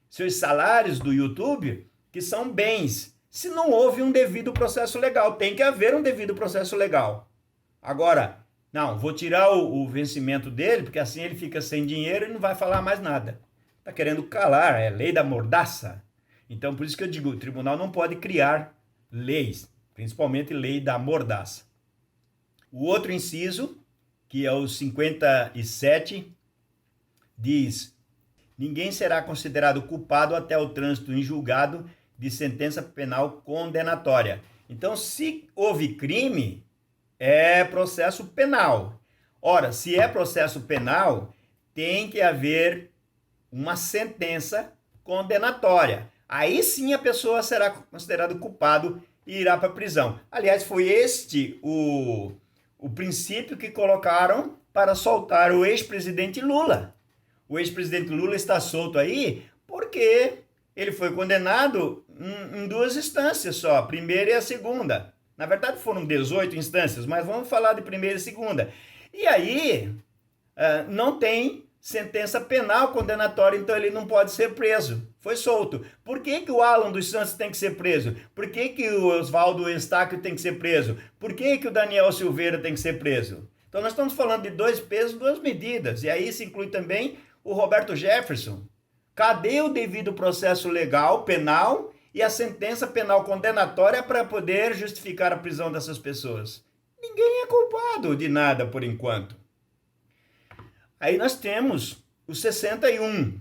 seus salários do YouTube, que são bens, se não houve um devido processo legal? Tem que haver um devido processo legal. Agora, não, vou tirar o vencimento dele, porque assim ele fica sem dinheiro e não vai falar mais nada. Está querendo calar, é lei da mordaça. Então, por isso que eu digo, o tribunal não pode criar leis, principalmente lei da mordaça. O outro inciso, que é o 57, diz: ninguém será considerado culpado até o trânsito em julgado de sentença penal condenatória. Então, se houve crime, é processo penal. Ora, se é processo penal, tem que haver uma sentença condenatória. Aí sim a pessoa será considerada culpado e irá para a prisão. Aliás, foi este o princípio que colocaram para soltar o ex-presidente Lula. O ex-presidente Lula está solto aí porque ele foi condenado em duas instâncias só, a primeira e a segunda. Na verdade foram 18 instâncias, mas vamos falar de primeira e segunda. E aí não tem sentença penal condenatória, então ele não pode ser preso. Foi solto. Por que o Alan dos Santos tem que ser preso? Por que o Oswaldo Eustáquio tem que ser preso? Por que o Daniel Silveira tem que ser preso? Então nós estamos falando de dois pesos, duas medidas. E aí se inclui também o Roberto Jefferson. Cadê o devido processo legal, penal, e a sentença penal condenatória para poder justificar a prisão dessas pessoas? Ninguém é culpado de nada por enquanto. Aí nós temos o 61.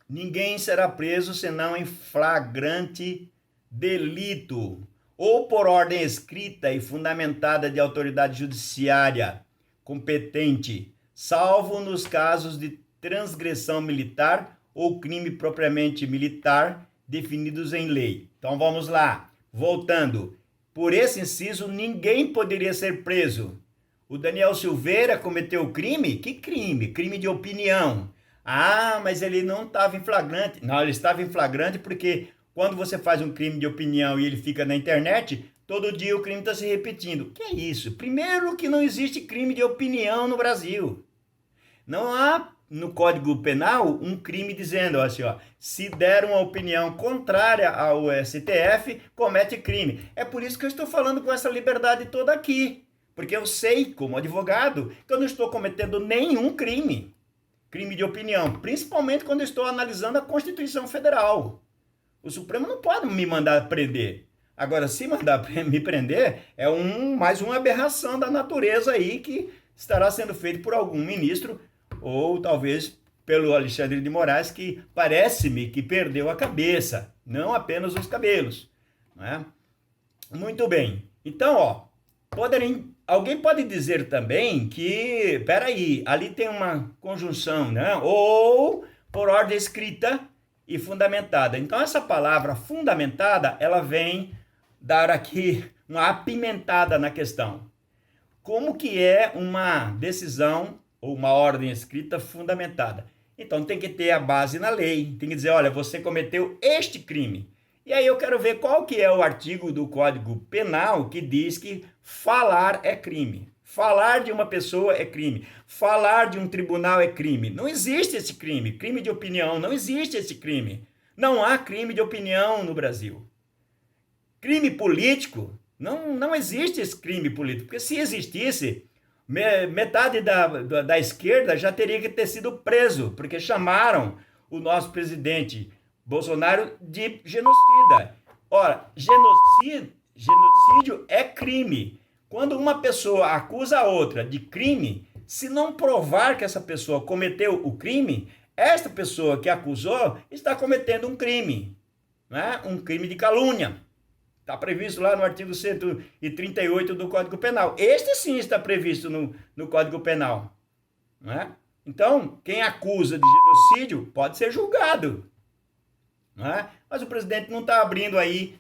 Ninguém será preso senão em flagrante delito ou por ordem escrita e fundamentada de autoridade judiciária competente, salvo nos casos de transgressão militar ou crime propriamente militar definidos em lei. Então vamos lá, voltando. Por esse inciso, ninguém poderia ser preso. O Daniel Silveira cometeu crime? Que crime? Crime de opinião. Ah, mas ele não estava em flagrante. Não, ele estava em flagrante porque quando você faz um crime de opinião e ele fica na internet, todo dia o crime está se repetindo. Que é isso? Primeiro que não existe crime de opinião no Brasil. Não há no Código Penal um crime dizendo assim, ó, se der uma opinião contrária ao STF, comete crime. É por isso que eu estou falando com essa liberdade toda aqui. Porque eu sei, como advogado, que eu não estou cometendo nenhum crime. Crime de opinião. Principalmente quando eu estou analisando a Constituição Federal. O Supremo não pode me mandar prender. Agora, se mandar me prender, é mais uma aberração da natureza aí que estará sendo feito por algum ministro ou talvez pelo Alexandre de Moraes, que parece-me que perdeu a cabeça, não apenas os cabelos. Não é? Muito bem. Então, ó, alguém pode dizer também que, peraí, ali tem uma conjunção, né? Ou por ordem escrita e fundamentada. Então, essa palavra fundamentada, ela vem dar aqui uma apimentada na questão. Como que é uma decisão ou uma ordem escrita fundamentada? Então, tem que ter a base na lei. Tem que dizer, olha, você cometeu este crime. E aí eu quero ver qual que é o artigo do Código Penal que diz que falar é crime. Falar de uma pessoa é crime. Falar de um tribunal é crime. Não existe esse crime. Crime de opinião, não existe esse crime. Não há crime de opinião no Brasil. Crime político, não existe esse crime político. Porque se existisse, metade da esquerda já teria que ter sido preso. Porque chamaram o nosso presidente Bolsonaro de genocida. Ora, genocídio é crime. Quando uma pessoa acusa a outra de crime, se não provar que essa pessoa cometeu o crime, esta pessoa que acusou está cometendo um crime, né? Um crime de calúnia. Está previsto lá no artigo 138 do Código Penal. Este sim está previsto no Código Penal. Né? Então, quem acusa de genocídio pode ser julgado. Né? Mas o presidente não está abrindo aí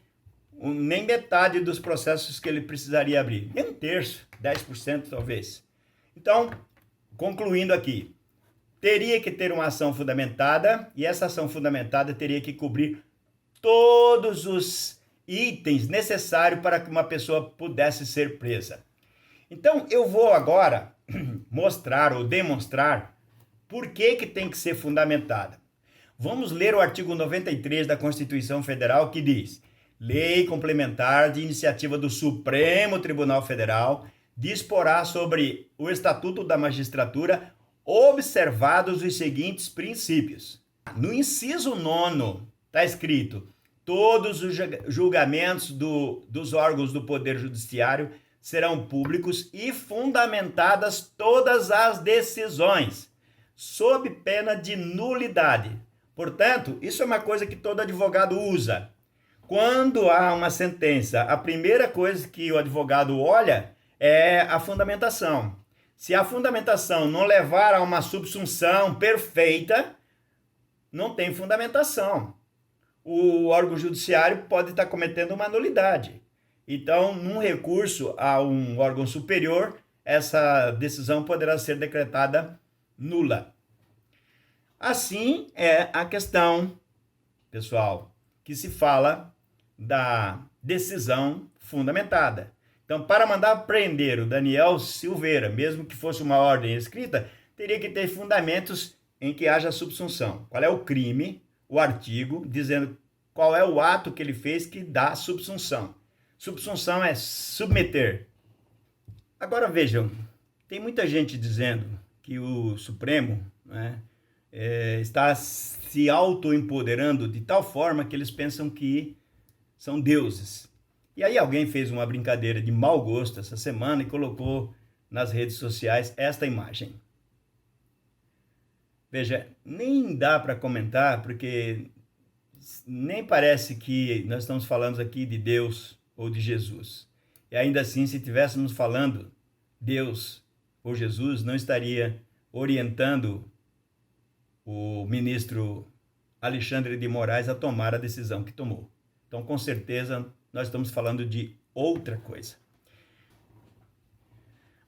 nem metade dos processos que ele precisaria abrir. Nem um terço, 10% talvez. Então, concluindo aqui, teria que ter uma ação fundamentada e essa ação fundamentada teria que cobrir todos os itens necessários para que uma pessoa pudesse ser presa. Então, eu vou agora mostrar ou demonstrar por que tem que ser fundamentada. Vamos ler o artigo 93 da Constituição Federal que diz: Lei complementar de iniciativa do Supremo Tribunal Federal disporá sobre o Estatuto da Magistratura observados os seguintes princípios. No inciso 9 está escrito: todos os julgamentos dos órgãos do Poder Judiciário serão públicos e fundamentadas todas as decisões, sob pena de nulidade. Portanto, isso é uma coisa que todo advogado usa. Quando há uma sentença, a primeira coisa que o advogado olha é a fundamentação. Se a fundamentação não levar a uma subsunção perfeita, não tem fundamentação. O órgão judiciário pode estar cometendo uma nulidade. Então, num recurso a um órgão superior, essa decisão poderá ser decretada nula. Assim é a questão, pessoal, que se fala da decisão fundamentada. Então, para mandar prender o Daniel Silveira, mesmo que fosse uma ordem escrita, teria que ter fundamentos em que haja subsunção. Qual é o crime, o artigo, dizendo qual é o ato que ele fez que dá subsunção. Subsunção é submeter. Agora vejam, tem muita gente dizendo que o Supremo, né, está se autoempoderando de tal forma que eles pensam que são deuses. E aí alguém fez uma brincadeira de mau gosto essa semana e colocou nas redes sociais esta imagem. Veja, nem dá para comentar, porque nem parece que nós estamos falando aqui de Deus ou de Jesus. E ainda assim, se estivéssemos falando Deus ou Jesus, não estaria orientando o ministro Alexandre de Moraes a tomar a decisão que tomou. Então, com certeza, nós estamos falando de outra coisa.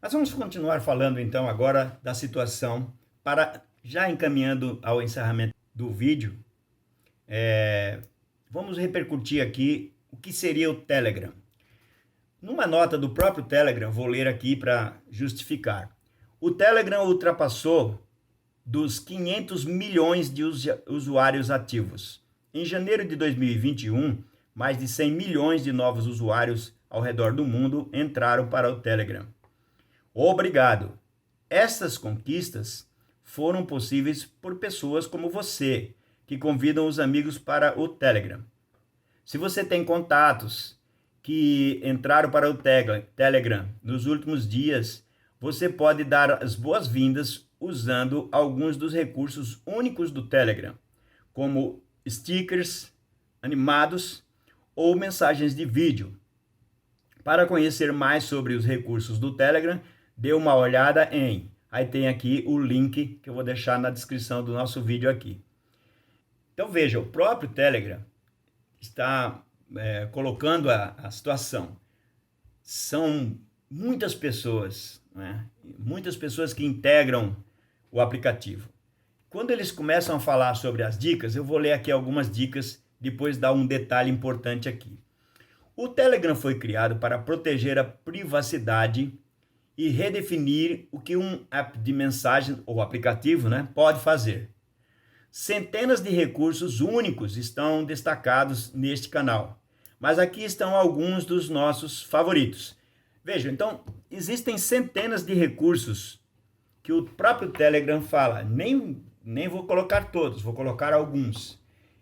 Mas vamos continuar falando, então, agora da situação, já encaminhando ao encerramento do vídeo, vamos repercutir aqui o que seria o Telegram. Numa nota do próprio Telegram, vou ler aqui para justificar. O Telegram ultrapassou dos 500 milhões de usuários ativos. Em janeiro de 2021, mais de 100 milhões de novos usuários ao redor do mundo entraram para o Telegram. Obrigado! Estas conquistas foram possíveis por pessoas como você, que convidam os amigos para o Telegram. Se você tem contatos que entraram para o Telegram nos últimos dias, você pode dar as boas-vindas usando alguns dos recursos únicos do Telegram, como stickers animados ou mensagens de vídeo. Para conhecer mais sobre os recursos do Telegram, dê uma olhada aí tem aqui o link que eu vou deixar na descrição do nosso vídeo aqui. Então veja, o próprio Telegram está colocando a situação. São muitas pessoas, né? Muitas pessoas que integram o aplicativo. Quando eles começam a falar sobre as dicas, eu vou ler aqui algumas dicas, depois dar um detalhe importante aqui. O Telegram foi criado para proteger a privacidade e redefinir o que um app de mensagem ou aplicativo, né, pode fazer. Centenas de recursos únicos estão destacados neste canal, mas aqui estão alguns dos nossos favoritos. Vejam, então, existem centenas de recursos que o próprio Telegram fala. Nem vou colocar todos, vou colocar alguns.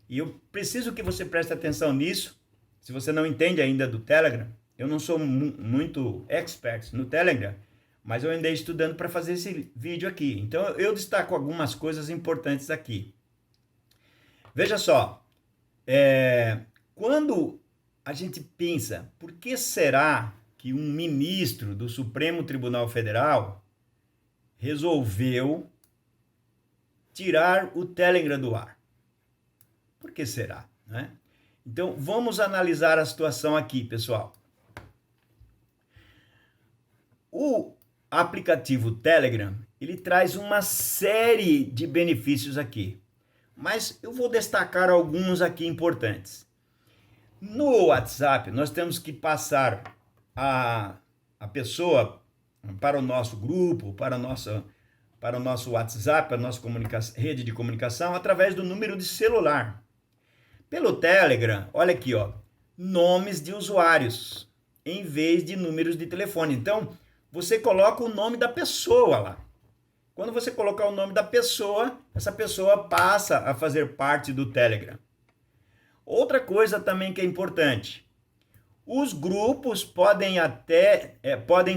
E eu preciso que você preste atenção nisso. Se você não entende ainda do Telegram, eu não sou muito expert no Telegram, mas eu andei estudando para fazer esse vídeo aqui. Então, eu destaco algumas coisas importantes aqui. Veja só, quando a gente pensa, por que será que um ministro do Supremo Tribunal Federal resolveu tirar o Telegram do ar? Por que será, né? Então, vamos analisar a situação aqui, pessoal. O aplicativo Telegram, ele traz uma série de benefícios aqui, mas eu vou destacar alguns aqui importantes. No WhatsApp, nós temos que passar a pessoa para o nosso grupo, para o nosso WhatsApp, para a nossa rede de comunicação, através do número de celular. Pelo Telegram, olha aqui, ó, nomes de usuários, em vez de números de telefone. Então, você coloca o nome da pessoa lá. Quando você colocar o nome da pessoa, essa pessoa passa a fazer parte do Telegram. Outra coisa também que é importante, os grupos podem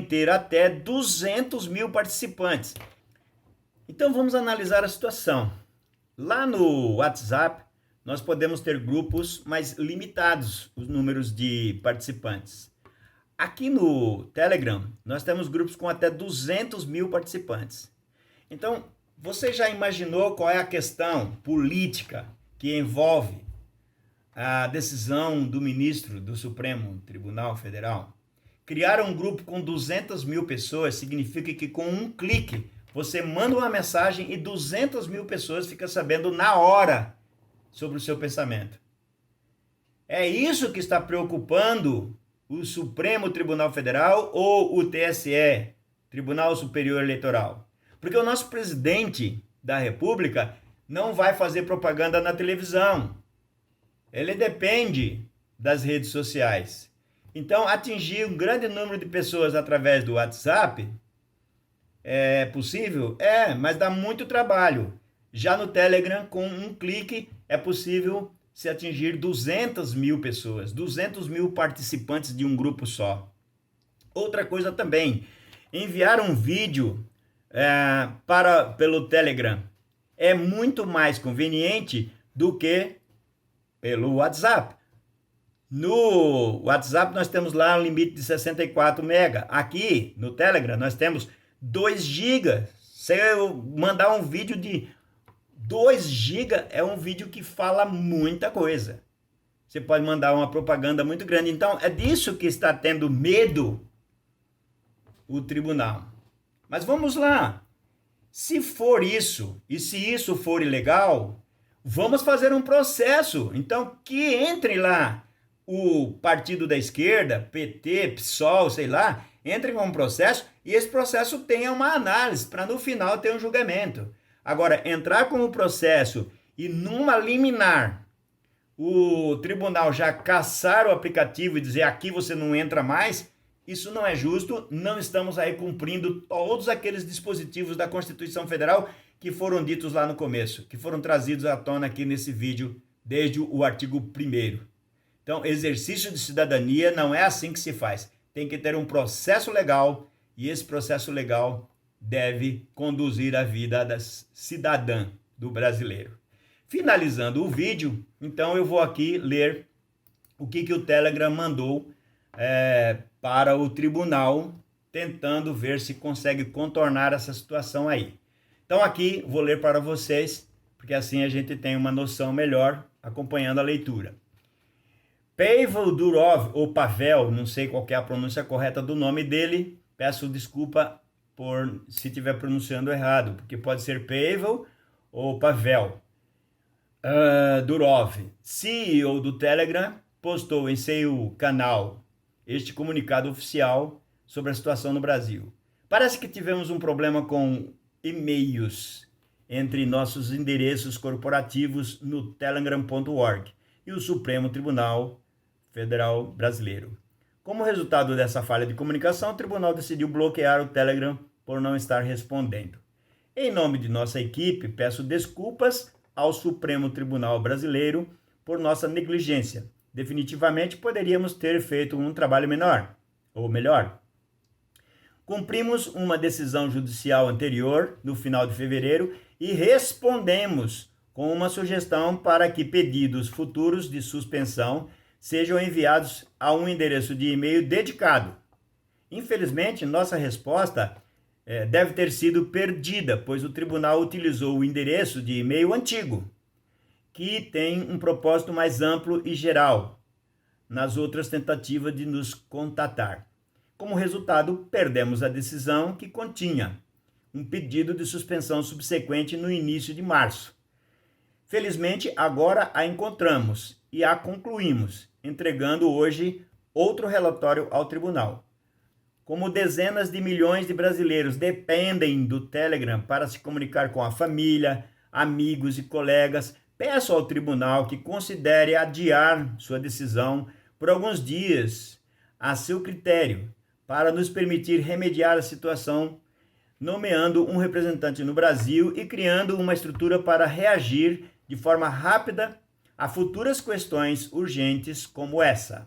ter até 200 mil participantes. Então vamos analisar a situação. Lá no WhatsApp, nós podemos ter grupos mais limitados, os números de participantes. Aqui no Telegram, nós temos grupos com até 200 mil participantes. Então, você já imaginou qual é a questão política que envolve a decisão do ministro do Supremo Tribunal Federal? Criar um grupo com 200 mil pessoas significa que com um clique você manda uma mensagem e 200 mil pessoas ficam sabendo na hora sobre o seu pensamento. É isso que está preocupando o Supremo Tribunal Federal ou o TSE, Tribunal Superior Eleitoral? Porque o nosso presidente da República não vai fazer propaganda na televisão. Ele depende das redes sociais. Então, atingir um grande número de pessoas através do WhatsApp é possível? Mas dá muito trabalho. Já no Telegram, com um clique, é possível se atingir 200 mil pessoas, 200 mil participantes de um grupo só. Outra coisa também, enviar um vídeo pelo Telegram é muito mais conveniente do que pelo WhatsApp. No WhatsApp nós temos lá um limite de 64 MB. Aqui no Telegram nós temos 2 GB. Se eu mandar um vídeo de 2 GB, é um vídeo que fala muita coisa. Você pode mandar uma propaganda muito grande. Então, é disso que está tendo medo o tribunal. Mas vamos lá. Se for isso, e se isso for ilegal, vamos fazer um processo. Então, que entre lá o partido da esquerda, PT, PSOL, sei lá, entre com um processo e esse processo tenha uma análise para no final ter um julgamento. Agora, entrar com o processo e numa liminar o tribunal já caçar o aplicativo e dizer aqui você não entra mais, isso não é justo, não estamos aí cumprindo todos aqueles dispositivos da Constituição Federal que foram ditos lá no começo, que foram trazidos à tona aqui nesse vídeo desde o artigo 1º. Então, exercício de cidadania não é assim que se faz. Tem que ter um processo legal e esse processo legal deve conduzir a vida cidadã do brasileiro. Finalizando o vídeo, então eu vou aqui ler o que o Telegram mandou para o tribunal, tentando ver se consegue contornar essa situação aí. Então aqui vou ler para vocês, porque assim a gente tem uma noção melhor acompanhando a leitura. Pavel Durov, ou Pavel, não sei qual é a pronúncia correta do nome dele, peço desculpa por se estiver pronunciando errado, porque pode ser Pavel ou Pavel. Durov, CEO do Telegram, postou em seu canal este comunicado oficial sobre a situação no Brasil. Parece que tivemos um problema com e-mails entre nossos endereços corporativos no telegram.org e o Supremo Tribunal Federal Brasileiro. Como resultado dessa falha de comunicação, o tribunal decidiu bloquear o Telegram por não estar respondendo. Em nome de nossa equipe, peço desculpas ao Supremo Tribunal Brasileiro por nossa negligência. Definitivamente poderíamos ter feito um trabalho menor, ou melhor. Cumprimos uma decisão judicial anterior, no final de fevereiro, e respondemos com uma sugestão para que pedidos futuros de suspensão sejam enviados a um endereço de e-mail dedicado. Infelizmente, nossa resposta deve ter sido perdida, pois o tribunal utilizou o endereço de e-mail antigo, que tem um propósito mais amplo e geral, nas outras tentativas de nos contatar. Como resultado, perdemos a decisão que continha um pedido de suspensão subsequente no início de março. Felizmente, agora a encontramos e a concluímos, entregando hoje outro relatório ao tribunal. Como dezenas de milhões de brasileiros dependem do Telegram para se comunicar com a família, amigos e colegas, peço ao tribunal que considere adiar sua decisão por alguns dias a seu critério, para nos permitir remediar a situação, nomeando um representante no Brasil e criando uma estrutura para reagir de forma rápida a futuras questões urgentes como essa.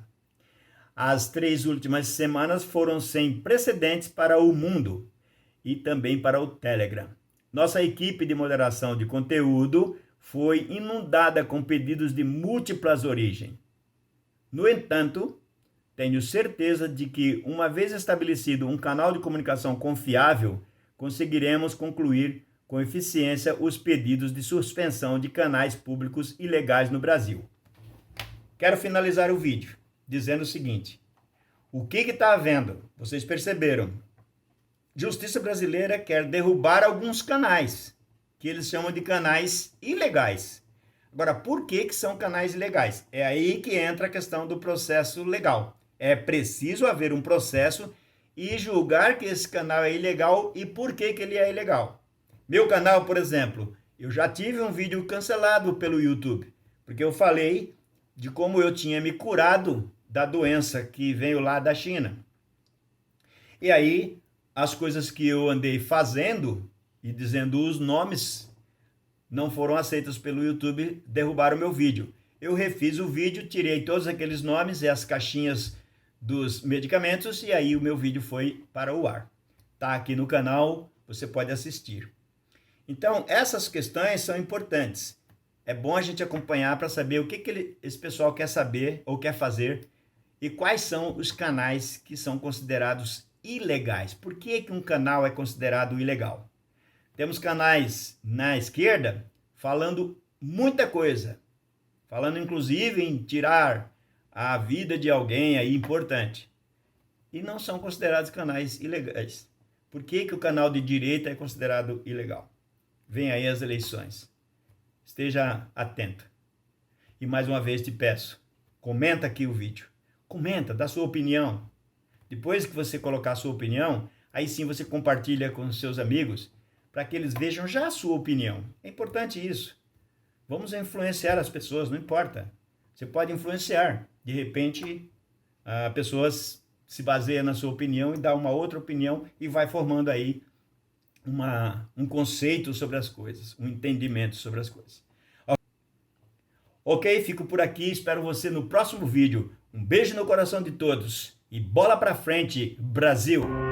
As 3 últimas semanas foram sem precedentes para o mundo e também para o Telegram. Nossa equipe de moderação de conteúdo foi inundada com pedidos de múltiplas origens. No entanto, tenho certeza de que, uma vez estabelecido um canal de comunicação confiável, conseguiremos concluir com eficiência os pedidos de suspensão de canais públicos ilegais no Brasil. Quero finalizar o vídeo dizendo o seguinte: o que está havendo? Vocês perceberam? Justiça brasileira quer derrubar alguns canais, que eles chamam de canais ilegais. Agora, por que são canais ilegais? É aí que entra a questão do processo legal. É preciso haver um processo e julgar que esse canal é ilegal e por que ele é ilegal. Meu canal, por exemplo, eu já tive um vídeo cancelado pelo YouTube, porque eu falei de como eu tinha me curado da doença que veio lá da China. E aí, as coisas que eu andei fazendo e dizendo os nomes não foram aceitas pelo YouTube, derrubaram o meu vídeo. Eu refiz o vídeo, tirei todos aqueles nomes e as caixinhas dos medicamentos e aí o meu vídeo foi para o ar. Tá aqui no canal, você pode assistir. Então, essas questões são importantes. É bom a gente acompanhar para saber o que esse pessoal quer saber ou quer fazer e quais são os canais que são considerados ilegais. Por que um canal é considerado ilegal? Temos canais na esquerda falando muita coisa, falando inclusive em tirar a vida de alguém aí importante. E não são considerados canais ilegais. Por que o canal de direita é considerado ilegal? Vem aí as eleições. Esteja atento. E mais uma vez te peço, comenta aqui o vídeo. Comenta, dá sua opinião. Depois que você colocar a sua opinião, aí sim você compartilha com os seus amigos, para que eles vejam já a sua opinião. É importante isso. Vamos influenciar as pessoas, não importa. Você pode influenciar. De repente, a pessoa se baseia na sua opinião e dá uma outra opinião e vai formando aí um conceito sobre as coisas, um entendimento sobre as coisas. Ok? Fico por aqui, espero você no próximo vídeo. Um beijo no coração de todos e bola pra frente, Brasil!